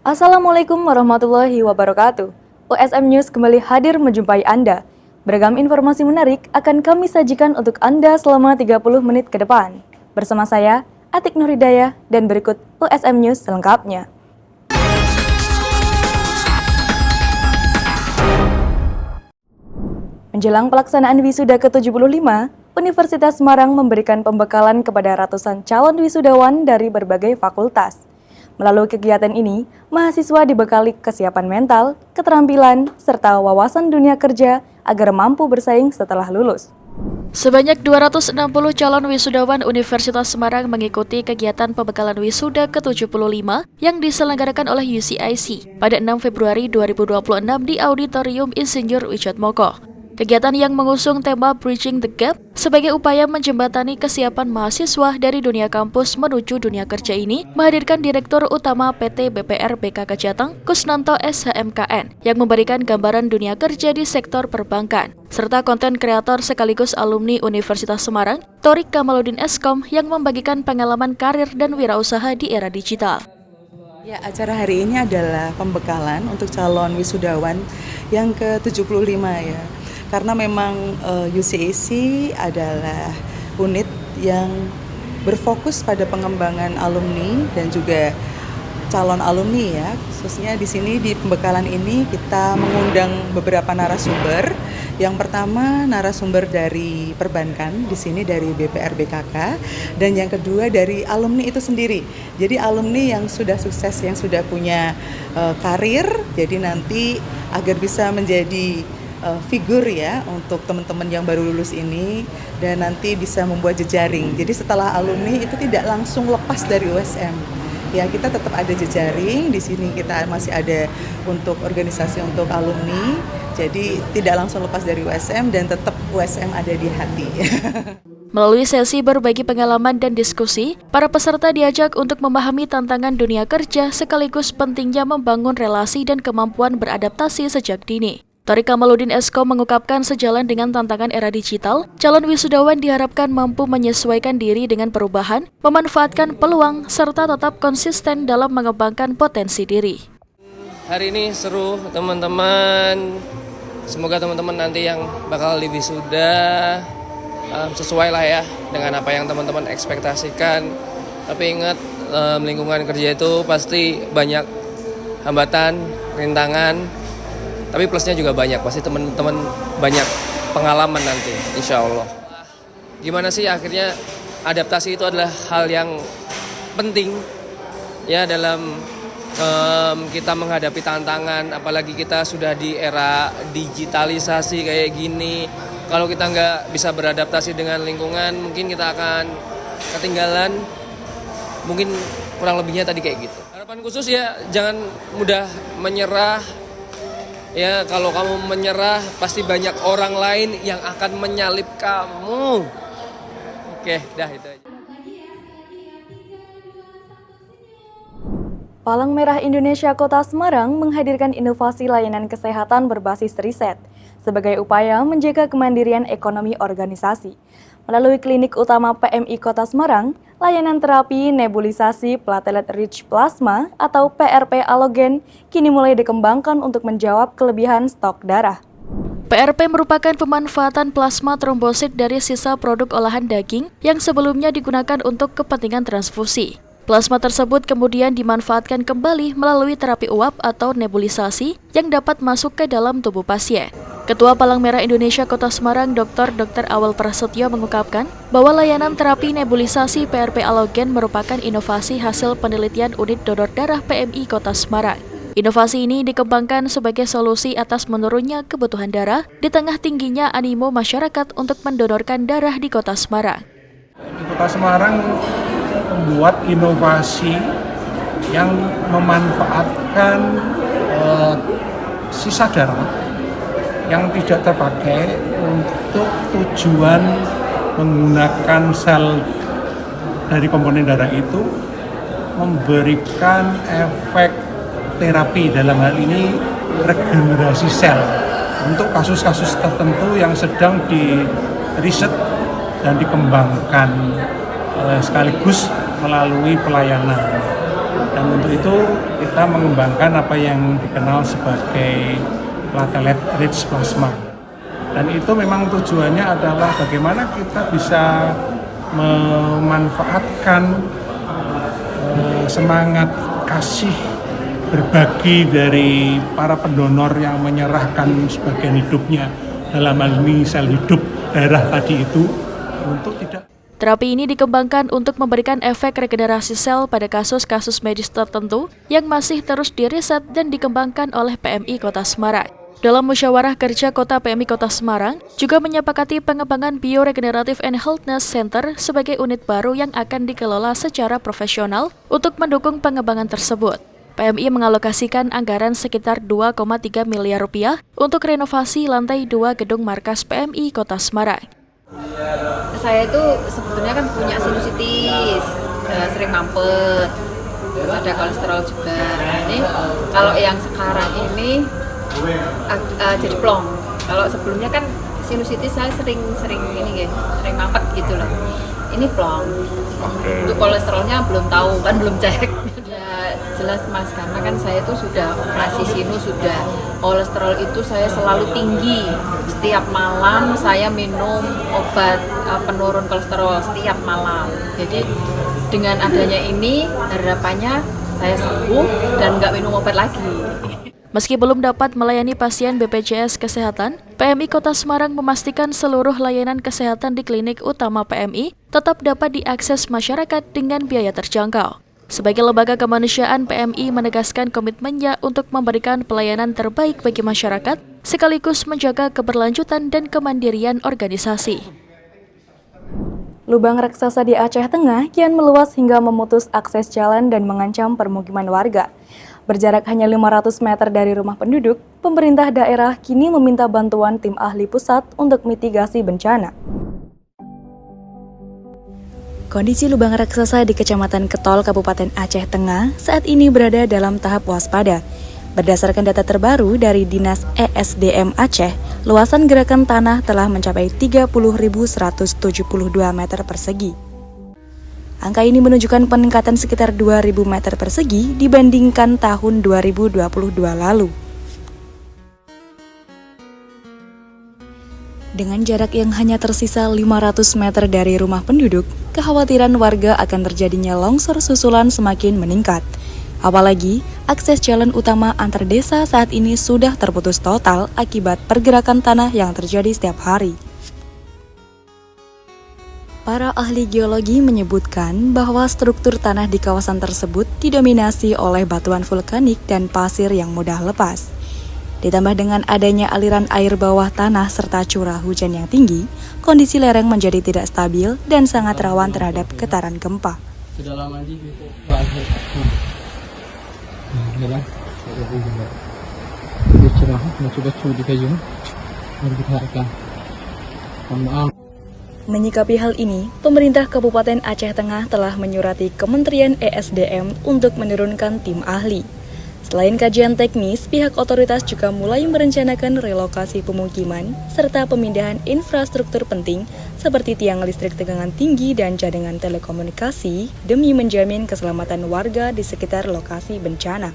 Assalamualaikum warahmatullahi wabarakatuh. USM News kembali hadir menjumpai Anda. Beragam informasi menarik akan kami sajikan untuk Anda selama 30 menit ke depan. Bersama saya, Atik Nuridaya, dan berikut USM News selengkapnya. Menjelang pelaksanaan wisuda ke-75, Universitas Semarang memberikan pembekalan kepada ratusan calon wisudawan dari berbagai fakultas. Melalui kegiatan ini, mahasiswa dibekali kesiapan mental, keterampilan, serta wawasan dunia kerja agar mampu bersaing setelah lulus. Sebanyak 260 calon wisudawan Universitas Semarang mengikuti kegiatan pembekalan wisuda ke-75 yang diselenggarakan oleh UCIC pada 6 Februari 2026 di Auditorium Insinyur Wijatmoko. Kegiatan yang mengusung tema Bridging the Gap sebagai upaya menjembatani kesiapan mahasiswa dari dunia kampus menuju dunia kerja ini menghadirkan Direktur Utama PT BPR BKK Jateng, Kusnanto SHMKN, yang memberikan gambaran dunia kerja di sektor perbankan, serta konten kreator sekaligus alumni Universitas Semarang, Thorik Kamaludin Eskom, yang membagikan pengalaman karir dan wirausaha di era digital. Ya, acara hari ini adalah pembekalan untuk calon wisudawan yang ke-75 ya. Karena memang UCIC adalah unit yang berfokus pada pengembangan alumni dan juga calon alumni ya. Khususnya di sini di pembekalan ini kita mengundang beberapa narasumber. Yang pertama narasumber dari perbankan, di sini dari BPR BKK, dan yang kedua dari alumni itu sendiri. Jadi alumni yang sudah sukses, yang sudah punya karir, jadi nanti agar bisa menjadi figur ya untuk teman-teman yang baru lulus ini dan nanti bisa membuat jejaring. Jadi setelah alumni itu tidak langsung lepas dari USM. Ya, kita tetap ada jejaring. Di sini kita masih ada untuk organisasi untuk alumni. Jadi tidak langsung lepas dari USM dan tetap USM ada di hati. Melalui sesi berbagi pengalaman dan diskusi, para peserta diajak untuk memahami tantangan dunia kerja sekaligus pentingnya membangun relasi dan kemampuan beradaptasi sejak dini. Thorik Kamaludin Eskom mengungkapkan sejalan dengan tantangan era digital, calon wisudawan diharapkan mampu menyesuaikan diri dengan perubahan, memanfaatkan peluang, serta tetap konsisten dalam mengembangkan potensi diri. Hari ini seru teman-teman, semoga teman-teman nanti yang bakal diwisuda sesuai lah ya dengan apa yang teman-teman ekspektasikan. Tapi ingat, lingkungan kerja itu pasti banyak hambatan, rintangan. Tapi plusnya juga banyak, pasti teman-teman banyak pengalaman nanti, insya Allah. Gimana sih akhirnya adaptasi itu adalah hal yang penting ya dalam kita menghadapi tantangan, apalagi kita sudah di era digitalisasi kayak gini. Kalau kita nggak bisa beradaptasi dengan lingkungan, mungkin kita akan ketinggalan, mungkin kurang lebihnya tadi kayak gitu. Harapan khusus ya, jangan mudah menyerah. Ya, kalau kamu menyerah, pasti banyak orang lain yang akan menyalip kamu. Oke, dah itu aja. Palang Merah Indonesia Kota Semarang menghadirkan inovasi layanan kesehatan berbasis riset sebagai upaya menjaga kemandirian ekonomi organisasi. Melalui klinik utama PMI Kota Semarang, layanan terapi nebulisasi platelet rich plasma atau PRP alogen kini mulai dikembangkan untuk menjawab kelebihan stok darah. PRP merupakan pemanfaatan plasma trombosit dari sisa produk olahan daging yang sebelumnya digunakan untuk kepentingan transfusi. Plasma tersebut kemudian dimanfaatkan kembali melalui terapi uap atau nebulisasi yang dapat masuk ke dalam tubuh pasien. Ketua Palang Merah Indonesia Kota Semarang Dr. Awal Prasetyo mengungkapkan bahwa layanan terapi nebulisasi PRP alogen merupakan inovasi hasil penelitian unit donor darah PMI Kota Semarang. Inovasi ini dikembangkan sebagai solusi atas menurunnya kebutuhan darah di tengah tingginya animo masyarakat untuk mendonorkan darah di Kota Semarang. Kota Semarang membuat inovasi yang memanfaatkan sisa darah yang tidak terpakai untuk tujuan menggunakan sel dari komponen darah itu memberikan efek terapi, dalam hal ini regenerasi sel untuk kasus-kasus tertentu yang sedang diriset dan dikembangkan sekaligus melalui pelayanan. Dan untuk itu kita mengembangkan apa yang dikenal sebagai platelet rich plasma. Dan itu memang tujuannya adalah bagaimana kita bisa memanfaatkan semangat kasih berbagi dari para pendonor yang menyerahkan sebagian hidupnya, dalam hal ini sel hidup darah tadi itu, untuk tidak. Terapi ini dikembangkan untuk memberikan efek regenerasi sel pada kasus-kasus medis tertentu yang masih terus diriset dan dikembangkan oleh PMI Kota Semarang. Dalam musyawarah kerja Kota PMI Kota Semarang juga menyepakati pengembangan Bioregenerative and Healthness Center sebagai unit baru yang akan dikelola secara profesional untuk mendukung pengembangan tersebut. PMI mengalokasikan anggaran sekitar 2,3 miliar rupiah untuk renovasi lantai 2 gedung markas PMI Kota Semarang. Saya itu sebetulnya kan punya sinusitis, sering mampet, terus ada kolesterol juga. Ini kalau yang sekarang ini jadi plong. Kalau sebelumnya kan sinusitis saya sering mampet gitu loh. Ini plong. Untuk kolesterolnya belum tahu, kan belum cek. Ya jelas Mas, karena kan saya itu sudah operasi sinus, sudah kolesterol itu saya selalu tinggi. Setiap malam saya minum obat penurun kolesterol setiap malam. Jadi dengan adanya ini harapannya saya sembuh dan nggak minum obat lagi. Meski belum dapat melayani pasien BPJS Kesehatan, PMI Kota Semarang memastikan seluruh layanan kesehatan di klinik utama PMI tetap dapat diakses masyarakat dengan biaya terjangkau. Sebagai lembaga kemanusiaan, PMI menegaskan komitmennya untuk memberikan pelayanan terbaik bagi masyarakat, sekaligus menjaga keberlanjutan dan kemandirian organisasi. Lubang raksasa di Aceh Tengah kian meluas hingga memutus akses jalan dan mengancam permukiman warga. Berjarak hanya 500 meter dari rumah penduduk, pemerintah daerah kini meminta bantuan tim ahli pusat untuk mitigasi bencana. Kondisi lubang raksasa di Kecamatan Ketol, Kabupaten Aceh Tengah saat ini berada dalam tahap waspada. Berdasarkan data terbaru dari Dinas ESDM Aceh, luasan gerakan tanah telah mencapai 30.172 meter persegi. Angka ini menunjukkan peningkatan sekitar 2.000 meter persegi dibandingkan tahun 2022 lalu. Dengan jarak yang hanya tersisa 500 meter dari rumah penduduk, kekhawatiran warga akan terjadinya longsor susulan semakin meningkat. Apalagi, akses jalan utama antar desa saat ini sudah terputus total akibat pergerakan tanah yang terjadi setiap hari. Para ahli geologi menyebutkan bahwa struktur tanah di kawasan tersebut didominasi oleh batuan vulkanik dan pasir yang mudah lepas. Ditambah dengan adanya aliran air bawah tanah serta curah hujan yang tinggi, kondisi lereng menjadi tidak stabil dan sangat rawan terhadap getaran gempa. Menyikapi hal ini, pemerintah Kabupaten Aceh Tengah telah menyurati Kementerian ESDM untuk menurunkan tim ahli. Selain kajian teknis, pihak otoritas juga mulai merencanakan relokasi pemukiman serta pemindahan infrastruktur penting seperti tiang listrik tegangan tinggi dan jaringan telekomunikasi demi menjamin keselamatan warga di sekitar lokasi bencana.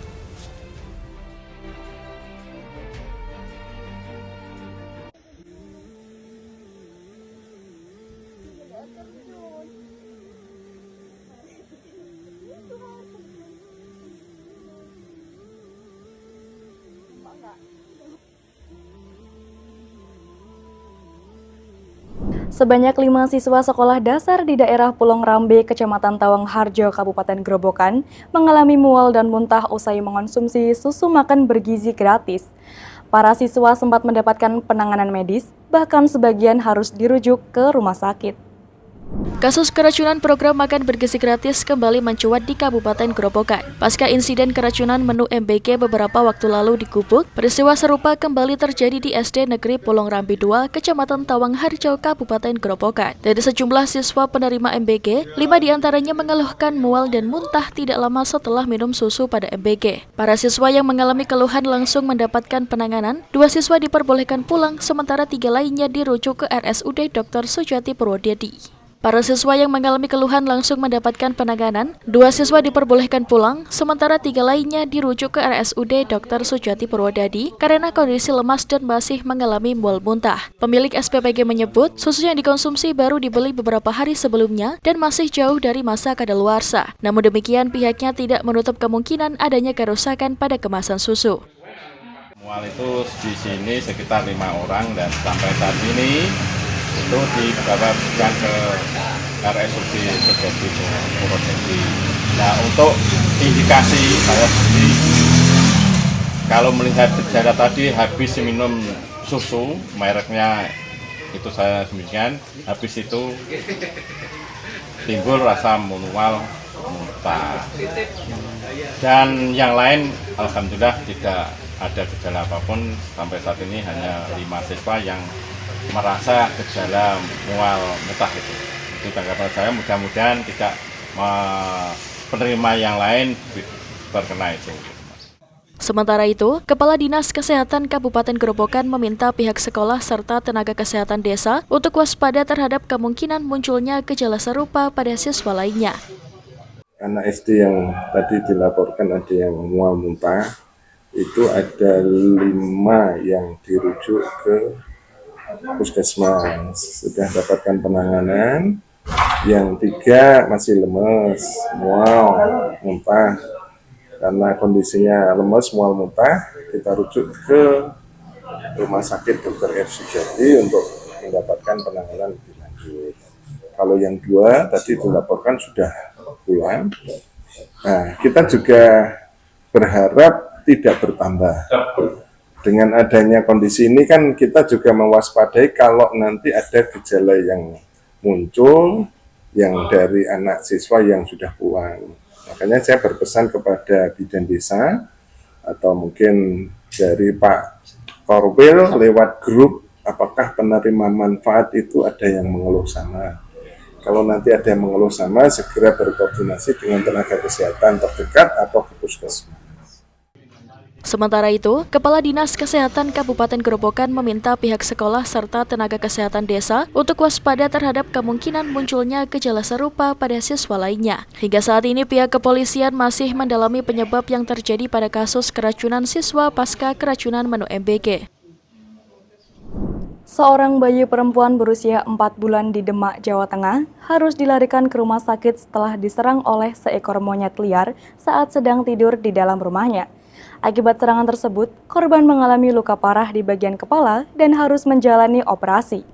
Sebanyak 5 siswa sekolah dasar di daerah Pulong Rambe, Kecamatan Tawang Harjo, Kabupaten Grobogan, mengalami mual dan muntah usai mengonsumsi susu makan bergizi gratis. Para siswa sempat mendapatkan penanganan medis, bahkan sebagian harus dirujuk ke rumah sakit. Kasus keracunan program makan bergizi gratis kembali mencuat di Kabupaten Grobogan. Pasca insiden keracunan menu MBG beberapa waktu lalu di Gubuk, peristiwa serupa kembali terjadi di SD Negeri Pulong Rambe 2, Kecamatan Tawang Harjo, Kabupaten Grobogan. Dari sejumlah siswa penerima MBG, 5 diantaranya mengeluhkan mual dan muntah tidak lama setelah minum susu pada MBG. Para siswa yang mengalami keluhan langsung mendapatkan penanganan, 2 siswa diperbolehkan pulang, sementara 3 lainnya dirujuk ke RSUD Dr. Sujati Purwodadi. Para siswa yang mengalami keluhan langsung mendapatkan penanganan, 2 siswa diperbolehkan pulang, sementara 3 lainnya dirujuk ke RSUD Dr. Sujati Purwodadi karena kondisi lemas dan masih mengalami mual muntah. Pemilik SPPG menyebut, susu yang dikonsumsi baru dibeli beberapa hari sebelumnya dan masih jauh dari masa kadaluarsa. Namun demikian, pihaknya tidak menutup kemungkinan adanya kerusakan pada kemasan susu. Mual itu di sini sekitar 5 orang dan sampai saat ini itu dibawakan ke RSUD Sujati Purwodadi. Nah, untuk indikasi saya sendiri, kalau melihat gejala tadi habis minum susu, mereknya itu saya sembunyikan, habis itu timbul rasa mual, muntah. Dan yang lain, alhamdulillah tidak ada gejala apapun. Sampai saat ini hanya 5 siswa yang merasa gejala mual muntah itu. Itu tanggapan saya, mudah-mudahan tidak penerima yang lain terkena itu. Sementara itu, Kepala Dinas Kesehatan Kabupaten Gerobokan meminta pihak sekolah serta tenaga kesehatan desa untuk waspada terhadap kemungkinan munculnya gejala serupa pada siswa lainnya. Anak SD yang tadi dilaporkan ada yang mual muntah, itu ada 5 yang dirujuk ke puskesmas, sudah dapatkan penanganan. Yang 3 masih lemes, mual, muntah. Karena kondisinya lemes, mual, muntah, kita rujuk ke Rumah Sakit Dr. R. Sujati untuk mendapatkan penanganan lebih lanjut. Kalau yang 2 tadi dilaporkan sudah pulang. Nah, kita juga berharap tidak bertambah. Dengan adanya kondisi ini kan kita juga mewaspadai kalau nanti ada gejala yang muncul yang dari anak siswa yang sudah pulang. Makanya saya berpesan kepada bidan desa atau mungkin dari Pak Korwil lewat grup, apakah penerima manfaat itu ada yang mengeluh sama. Kalau nanti ada yang mengeluh sama, segera berkoordinasi dengan tenaga kesehatan terdekat atau ke puskesmas. Sementara itu, Kepala Dinas Kesehatan Kabupaten Gerobokan meminta pihak sekolah serta tenaga kesehatan desa untuk waspada terhadap kemungkinan munculnya gejala serupa pada siswa lainnya. Hingga saat ini pihak kepolisian masih mendalami penyebab yang terjadi pada kasus keracunan siswa pasca keracunan menu MBG. Seorang bayi perempuan berusia 4 bulan di Demak, Jawa Tengah harus dilarikan ke rumah sakit setelah diserang oleh seekor monyet liar saat sedang tidur di dalam rumahnya. Akibat serangan tersebut, korban mengalami luka parah di bagian kepala dan harus menjalani operasi.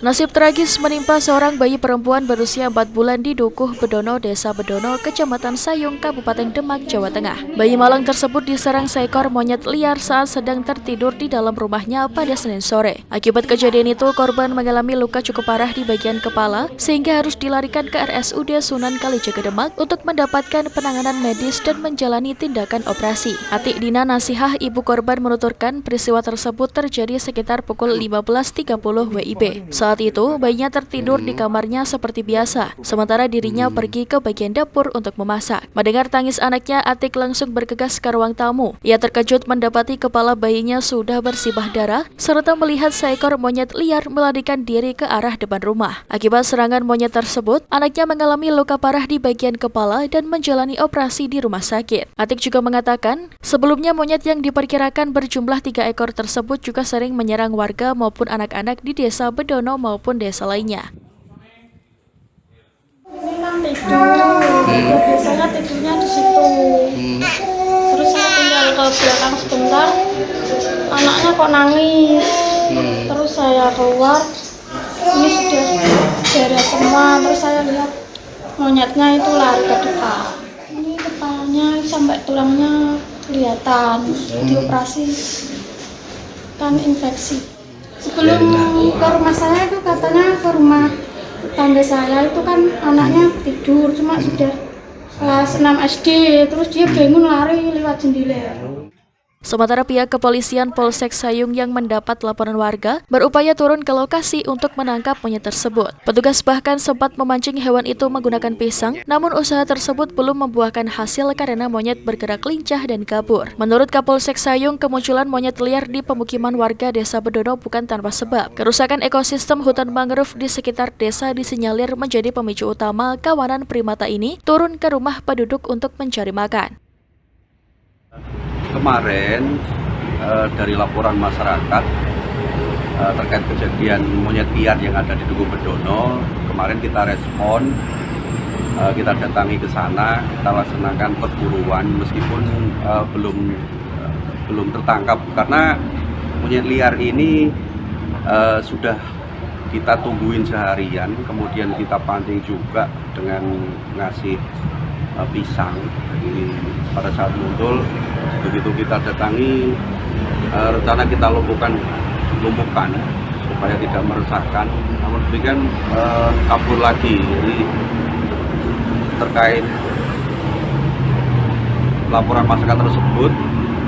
Nasib tragis menimpa seorang bayi perempuan berusia 4 bulan di Dukuh Bedono, Desa Bedono, Kecamatan Sayung, Kabupaten Demak, Jawa Tengah. Bayi malang tersebut diserang seekor monyet liar saat sedang tertidur di dalam rumahnya pada Senin sore. Akibat kejadian itu, korban mengalami luka cukup parah di bagian kepala sehingga harus dilarikan ke RSUD Sunan Kalijaga Demak untuk mendapatkan penanganan medis dan menjalani tindakan operasi. Atik Dina Nasihah, ibu korban, menuturkan peristiwa tersebut terjadi sekitar pukul 15.30 WIB. Saat itu, bayinya tertidur di kamarnya seperti biasa, sementara dirinya pergi ke bagian dapur untuk memasak. Mendengar tangis anaknya, Atik langsung bergegas ke ruang tamu. Ia terkejut mendapati kepala bayinya sudah bersibah darah, serta melihat seekor monyet liar melarikan diri ke arah depan rumah. Akibat serangan monyet tersebut, anaknya mengalami luka parah di bagian kepala dan menjalani operasi di rumah sakit. Atik juga mengatakan, sebelumnya monyet yang diperkirakan berjumlah 3 ekor tersebut juga sering menyerang warga maupun anak-anak di Desa Bedono maupun desa lainnya. Memang tidur, biasanya tidurnya di situ. Terus saya tinggal ke belakang sebentar, anaknya kok nangis. Terus saya keluar, ini sudah darah semua. Terus saya lihat monyetnya itu lari ke depan. Ini kepalanya sampai tulangnya kelihatan, dioperasi kan infeksi. Sebelum ke rumah saya itu katanya ke rumah tetangga saya itu kan anaknya tidur, cuma sudah kelas 6 SD, terus dia bangun lari lewat jendela. Sementara pihak kepolisian Polsek Sayung yang mendapat laporan warga berupaya turun ke lokasi untuk menangkap monyet tersebut. Petugas bahkan sempat memancing hewan itu menggunakan pisang, namun usaha tersebut belum membuahkan hasil karena monyet bergerak lincah dan kabur. Menurut Kapolsek Sayung, kemunculan monyet liar di pemukiman warga Desa Bedono bukan tanpa sebab. Kerusakan ekosistem hutan mangrove di sekitar desa disinyalir menjadi pemicu utama kawanan primata ini turun ke rumah penduduk untuk mencari makan. Kemarin dari laporan masyarakat terkait kejadian monyet liar yang ada di Dukuh Bedono, kemarin kita respon, kita datangi ke sana, kita laksanakan perburuan meskipun belum tertangkap karena monyet liar ini sudah kita tungguin seharian, kemudian kita pancing juga dengan ngasih pisang. Jadi pada saat muncul, begitu kita datangi, rencana kita lumpuhkan supaya tidak meresahkan, namun demikian kabur lagi. Jadi terkait laporan masyarakat tersebut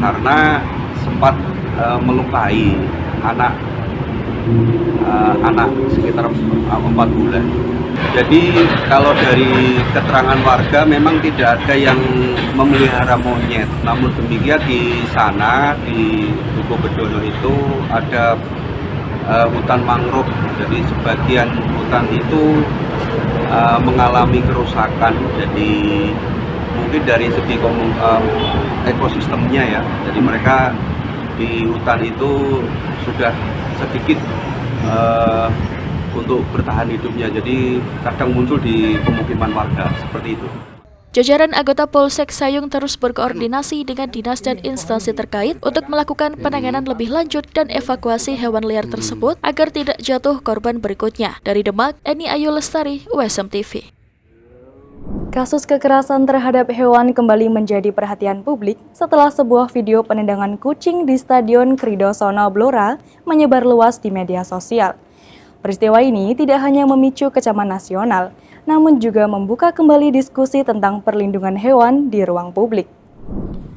karena sempat melukai anak sekitar 4 bulan. Jadi kalau dari keterangan warga memang tidak ada yang memelihara monyet. Namun demikian di sana di Dukuh Bedono itu ada hutan mangrove. Jadi sebagian hutan itu mengalami kerusakan. Jadi mungkin dari segi ekosistemnya ya. Jadi mereka di hutan itu sudah sedikit untuk bertahan hidupnya, jadi kadang muncul di pemukiman warga seperti itu. Jajaran anggota Polsek Sayung terus berkoordinasi dengan dinas dan instansi terkait untuk melakukan penanganan lebih lanjut dan evakuasi hewan liar tersebut agar tidak jatuh korban berikutnya. Dari Demak, Eni Ayu Lestari, USM TV. Kasus kekerasan terhadap hewan kembali menjadi perhatian publik setelah sebuah video penendangan kucing di Stadion Kridosono Blora menyebar luas di media sosial. Peristiwa ini tidak hanya memicu kecaman nasional, namun juga membuka kembali diskusi tentang perlindungan hewan di ruang publik.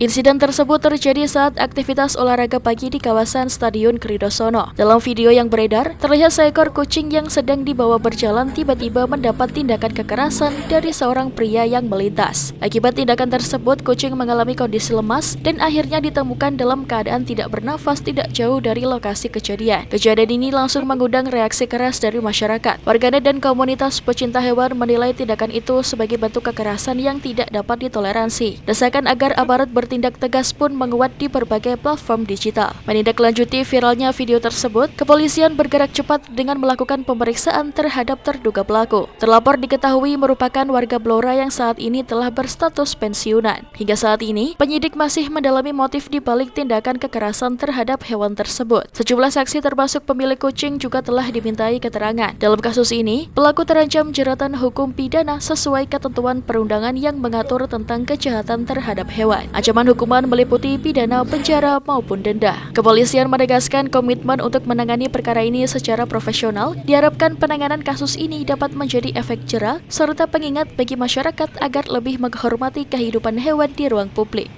Insiden tersebut terjadi saat aktivitas olahraga pagi di kawasan Stadion Kridosono. Dalam video yang beredar, terlihat seekor kucing yang sedang dibawa berjalan tiba-tiba mendapat tindakan kekerasan dari seorang pria yang melintas. Akibat tindakan tersebut, kucing mengalami kondisi lemas dan akhirnya ditemukan dalam keadaan tidak bernafas tidak jauh dari lokasi kejadian. Kejadian ini langsung mengundang reaksi keras dari masyarakat. Warganet dan komunitas pecinta hewan menilai tindakan itu sebagai bentuk kekerasan yang tidak dapat ditoleransi. Desakan agar aparat bertindak tegas pun menguat di berbagai platform digital. Menindaklanjuti viralnya video tersebut, kepolisian bergerak cepat dengan melakukan pemeriksaan terhadap terduga pelaku. Terlapor diketahui merupakan warga Blora yang saat ini telah berstatus pensiunan. Hingga saat ini, penyidik masih mendalami motif di balik tindakan kekerasan terhadap hewan tersebut. Sejumlah saksi termasuk pemilik kucing juga telah dimintai keterangan. Dalam kasus ini, pelaku terancam jeratan hukum pidana sesuai ketentuan perundangan yang mengatur tentang kejahatan terhadap hewan. Ancaman hukuman meliputi pidana penjara maupun denda. Kepolisian menegaskan komitmen untuk menangani perkara ini secara profesional. Diharapkan penanganan kasus ini dapat menjadi efek jera serta pengingat bagi masyarakat agar lebih menghormati kehidupan hewan di ruang publik.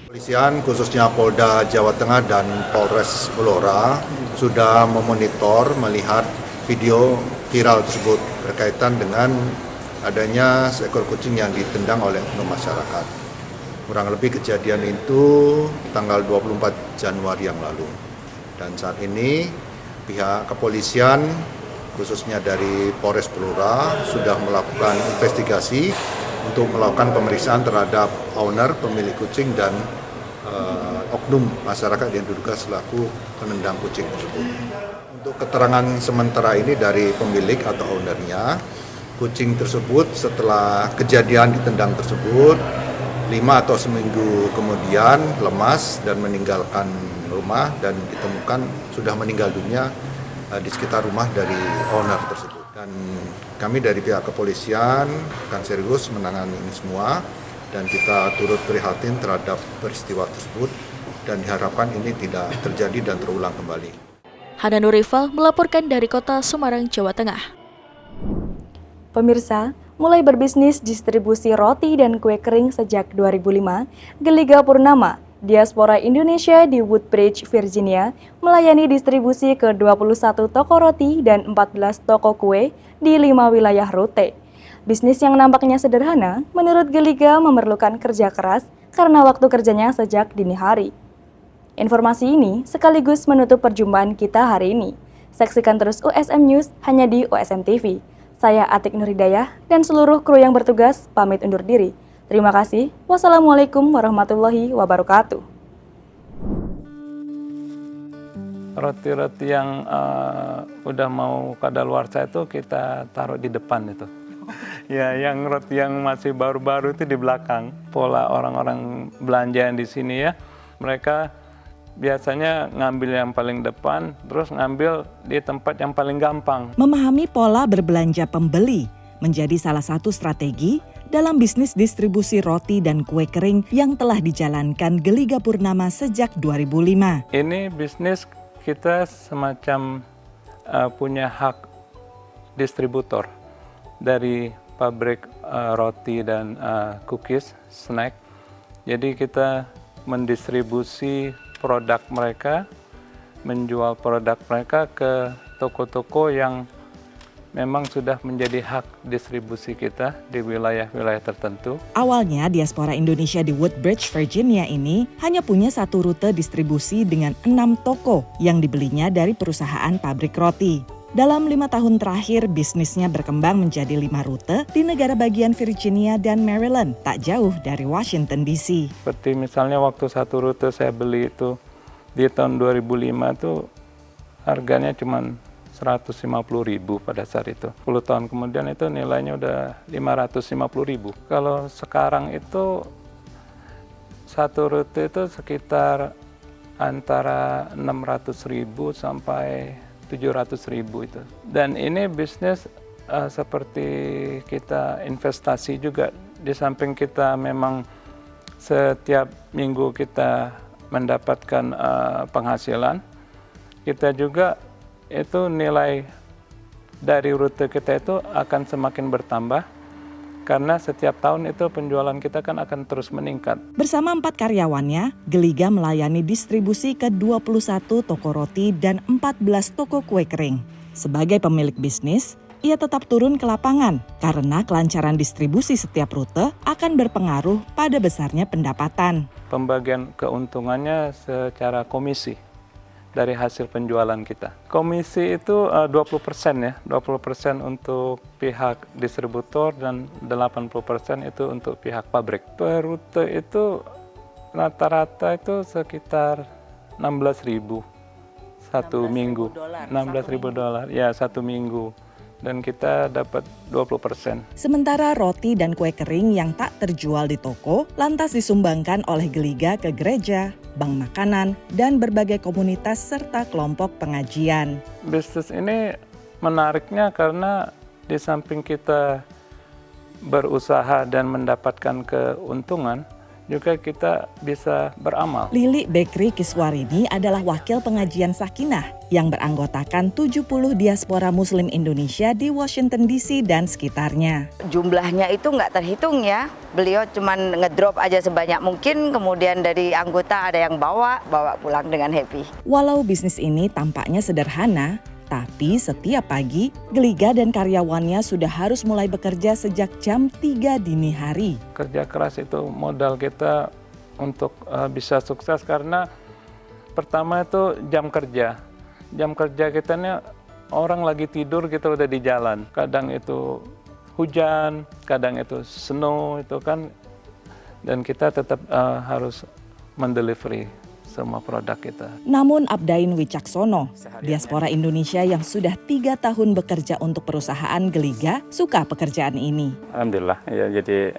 Kepolisian khususnya Polda Jawa Tengah dan Polres Blora sudah memonitor melihat video viral tersebut berkaitan dengan adanya seekor kucing yang ditendang oleh oknum masyarakat. Kurang lebih kejadian itu tanggal 24 Januari yang lalu. Dan saat ini pihak kepolisian khususnya dari Polres Blora sudah melakukan investigasi untuk melakukan pemeriksaan terhadap owner, pemilik kucing dan oknum masyarakat yang diduga selaku penendang kucing tersebut. Untuk keterangan sementara ini dari pemilik atau ownernya, kucing tersebut setelah kejadian ditendang tersebut 5 atau seminggu kemudian lemas dan meninggalkan rumah dan ditemukan sudah meninggal dunia di sekitar rumah dari owner tersebut. Dan kami dari pihak kepolisian akan serius menangani ini semua dan kita turut prihatin terhadap peristiwa tersebut dan diharapkan ini tidak terjadi dan terulang kembali. Hana Nurifal melaporkan dari kota Semarang, Jawa Tengah. Pemirsa, mulai berbisnis distribusi roti dan kue kering sejak 2005, Geliga Purnama Diaspora Indonesia di Woodbridge, Virginia, melayani distribusi ke 21 toko roti dan 14 toko kue di 5 wilayah rute. Bisnis yang nampaknya sederhana, menurut Geliga memerlukan kerja keras karena waktu kerjanya sejak dini hari. Informasi ini sekaligus menutup perjumpaan kita hari ini. Saksikan terus USM News hanya di USM TV. Saya Atik Nurhidayah dan seluruh kru yang bertugas pamit undur diri. Terima kasih. Wassalamualaikum warahmatullahi wabarakatuh. Roti-roti yang udah mau kadaluarsa itu kita taruh di depan itu. Ya, yang roti yang masih baru-baru itu di belakang. Pola orang-orang belanja di sini ya, mereka biasanya ngambil yang paling depan, terus ngambil di tempat yang paling gampang. Memahami pola berbelanja pembeli menjadi salah satu strategi dalam bisnis distribusi roti dan kue kering yang telah dijalankan Geliga Purnama sejak 2005. Ini bisnis kita semacam punya hak distributor dari pabrik roti dan cookies, snack. Jadi kita mendistribusi produk mereka, menjual produk mereka ke toko-toko yang memang sudah menjadi hak distribusi kita di wilayah-wilayah tertentu. Awalnya Diaspora Indonesia di Woodbridge, Virginia ini hanya punya satu rute distribusi dengan 6 toko yang dibelinya dari perusahaan pabrik roti. Dalam 5 tahun terakhir, bisnisnya berkembang menjadi 5 rute di negara bagian Virginia dan Maryland, tak jauh dari Washington DC. Seperti misalnya waktu satu rute saya beli itu di tahun 2005 itu harganya cuma 150.000 pada saat itu. 10 tahun kemudian itu nilainya udah 550.000. Kalau sekarang itu satu rute itu sekitar antara 600.000 sampai 700.000 itu. Dan ini bisnis seperti kita investasi juga. Di samping kita memang setiap minggu kita mendapatkan penghasilan, kita juga itu nilai dari rute kita itu akan semakin bertambah karena setiap tahun itu penjualan kita kan akan terus meningkat. Bersama 4 karyawannya, Geliga melayani distribusi ke 21 toko roti dan 14 toko kue kering. Sebagai pemilik bisnis, ia tetap turun ke lapangan karena kelancaran distribusi setiap rute akan berpengaruh pada besarnya pendapatan. Pembagian keuntungannya secara komisi dari hasil penjualan kita. Komisi itu 20% ya, 20% untuk pihak distributor dan 80% itu untuk pihak pabrik. Per rute itu rata-rata itu sekitar 16.000 satu minggu. $16.000 ya satu minggu. Dan kita dapat 20%. Sementara roti dan kue kering yang tak terjual di toko lantas disumbangkan oleh Geliga ke gereja, bank makanan, dan berbagai komunitas serta kelompok pengajian. Bisnis ini menariknya karena di samping kita berusaha dan mendapatkan keuntungan, juga kita bisa beramal. Lili Bekri Kiswarini adalah wakil pengajian Sakinah yang beranggotakan 70 diaspora Muslim Indonesia di Washington DC dan sekitarnya. Jumlahnya itu nggak terhitung ya. Beliau cuma ngedrop aja sebanyak mungkin, kemudian dari anggota ada yang bawa pulang dengan happy. Walau bisnis ini tampaknya sederhana, tapi setiap pagi Geliga dan karyawannya sudah harus mulai bekerja sejak jam 3 dini hari. Kerja keras itu modal kita untuk bisa sukses karena pertama itu jam kerja. Jam kerja kita ini orang lagi tidur kita udah di jalan. Kadang itu hujan, kadang itu snow itu kan, dan kita tetap harus mendelivery semua produk kita. Namun Abdain Wicaksono, diaspora Indonesia yang sudah 3 tahun bekerja untuk perusahaan Geliga, suka pekerjaan ini. Alhamdulillah, ya jadi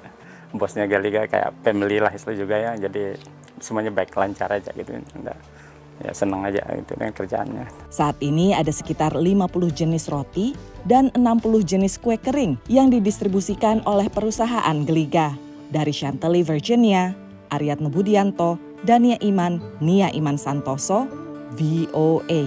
bosnya Geliga kayak family lah itu juga ya, jadi semuanya baik, lancar aja gitu. Ya senang aja gitu dengan kerjaannya. Saat ini ada sekitar 50 jenis roti dan 60 jenis kue kering yang didistribusikan oleh perusahaan Geliga. Dari Chantilly, Virginia, Aryatno Budianto, Dania Iman, Nia Iman Santoso, VOA.